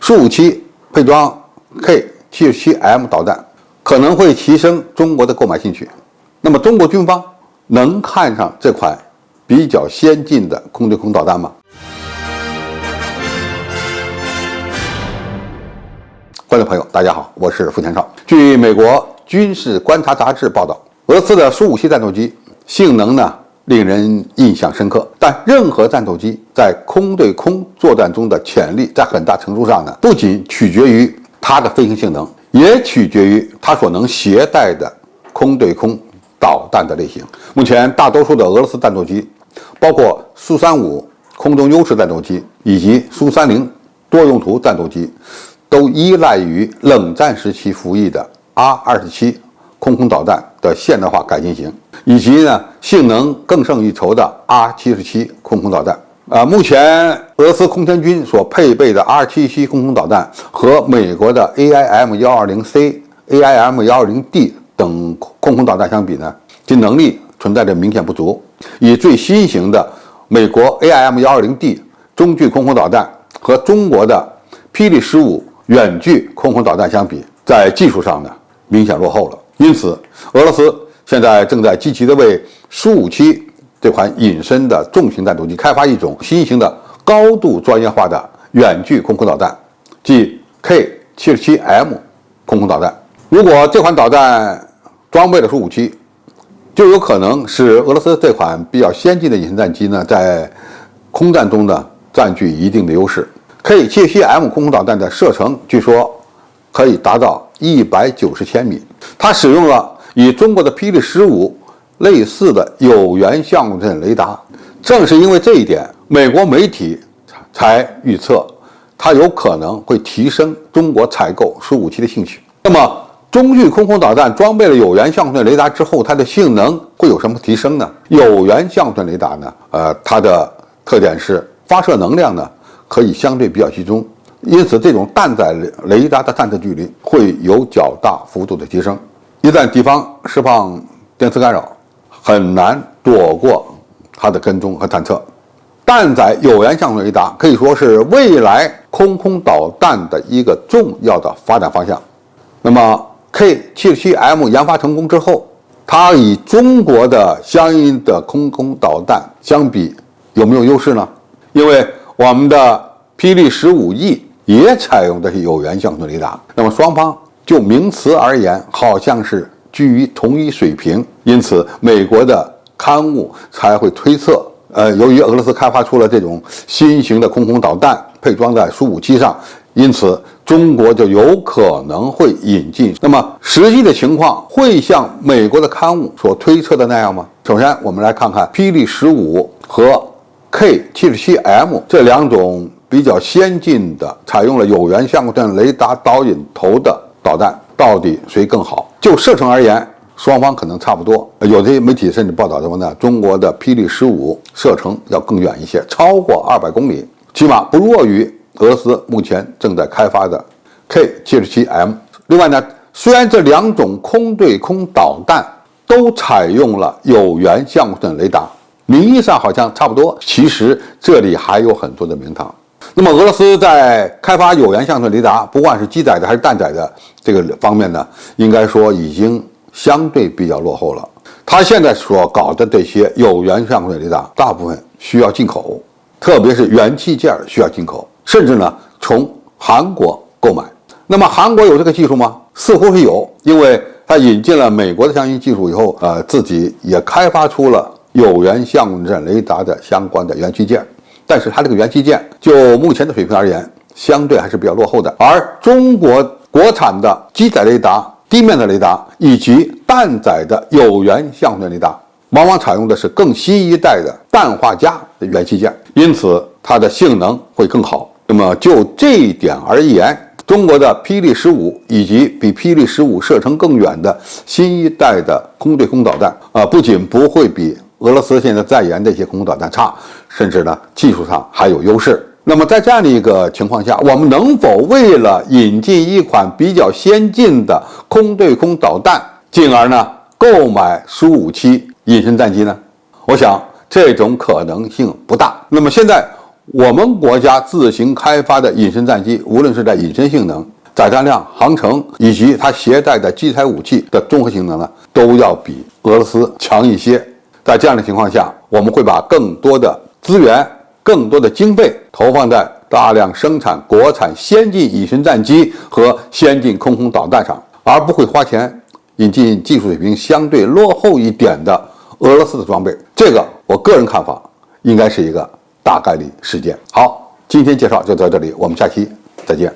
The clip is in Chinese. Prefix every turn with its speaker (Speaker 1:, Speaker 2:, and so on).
Speaker 1: ，Su-57配装 K-77M 导弹可能会提升中国的购买兴趣。那么中国军方能看上这款比较先进的空对空导弹吗？观众朋友，大家好，我是付天少。据美国军事观察杂志报道，俄罗斯的Su-57战斗机性能令人印象深刻，但任何战斗机在空对空作战中的潜力，在很大程度上不仅取决于它的飞行性能，也取决于它所能携带的空对空导弹的类型。目前，大多数的俄罗斯战斗机，包括Su-35空中优势战斗机以及Su-30多用途战斗机，都依赖于冷战时期服役的 R-27空导弹的现代化改进型，以及性能更胜一筹的 R-77空导弹。目前俄罗斯空天军所配备的 R-77空导弹和美国的 AIM-120C、AIM-120D 等空导弹相比其能力存在着明显不足。以最新型的美国 AIM-120D 中距空导弹和中国的霹雳15远距空导弹相比，在技术上明显落后了。因此，俄罗斯现在正在积极地为Su-57这款隐身的重型战斗机开发一种新型的高度专业化的远距空导弹，即 K-77M空导弹。如果这款导弹装备了Su-57，就有可能使俄罗斯这款比较先进的隐身战机在空战中占据一定的优势。K-77M空导弹的射程据说可以达到190千米，它使用了与中国的霹雳15类似的有源相阵雷达。正是因为这一点，美国媒体才预测它有可能会提升中国采购Su-57的兴趣。那么中距空导弹装备了有源相阵雷达之后，它的性能会有什么提升呢？有源相阵雷达它的特点是发射能量可以相对比较集中，因此这种弹载雷达的探测距离会有较大幅度的提升。一旦敌方释放电磁干扰，很难躲过它的跟踪和探测。弹载有源相阵雷达可以说是未来空导弹的一个重要的发展方向。那么 K-77M 研发成功之后，它与中国的相应的空导弹相比有没有优势呢？因为我们的霹雳15E 也采用的是有源相阵雷达，那么双方就名词而言好像是居于同一水平，因此美国的刊物才会推测，由于俄罗斯开发出了这种新型的空导弹配装在Su-57上，因此中国就有可能会引进。那么实际的情况会像美国的刊物所推测的那样吗？首先我们来看看霹雳15和 K-77M 这两种比较先进的采用了有源相阵雷达导引头的导弹到底谁更好？就射程而言，双方可能差不多。有些媒体甚至报道什么呢？中国的霹雳15射程要更远一些，超过200公里，起码不弱于俄罗斯目前正在开发的 K-77M。另外虽然这两种空对空导弹都采用了有源相阵雷达，名义上好像差不多，其实这里还有很多的名堂。那么俄罗斯在开发有源相阵雷达，不管是机载的还是弹载的这个方面应该说已经相对比较落后了。它现在所搞的这些有源相阵雷达，大部分需要进口，特别是元器件需要进口，甚至从韩国购买。那么韩国有这个技术吗？似乎是有，因为它引进了美国的相应技术以后，自己也开发出了有源相阵雷达的相关的元器件。但是它这个元器件就目前的水平而言，相对还是比较落后的。而中国国产的机载雷达、地面的雷达以及弹载的有源相阵雷达，往往采用的是更新一代的氮化镓的元器件，因此它的性能会更好。那么就这一点而言，中国的霹雳15以及比霹雳15射程更远的新一代的空对空导弹不仅不会比俄罗斯现在在研的一些空导弹差，甚至技术上还有优势。那么在这样的一个情况下，我们能否为了引进一款比较先进的空对空导弹，进而购买Su-57隐身战机呢？我想这种可能性不大。那么现在我们国家自行开发的隐身战机，无论是在隐身性能、载弹量、航程以及它携带的机载武器的综合性能呢，都要比俄罗斯强一些。在这样的情况下，我们会把更多的资源、更多的经费投放在大量生产国产先进隐身战机和先进空空导弹上，而不会花钱引进技术水平相对落后一点的俄罗斯的装备。这个我个人看法应该是一个大概率事件。好，今天介绍就到这里，我们下期再见。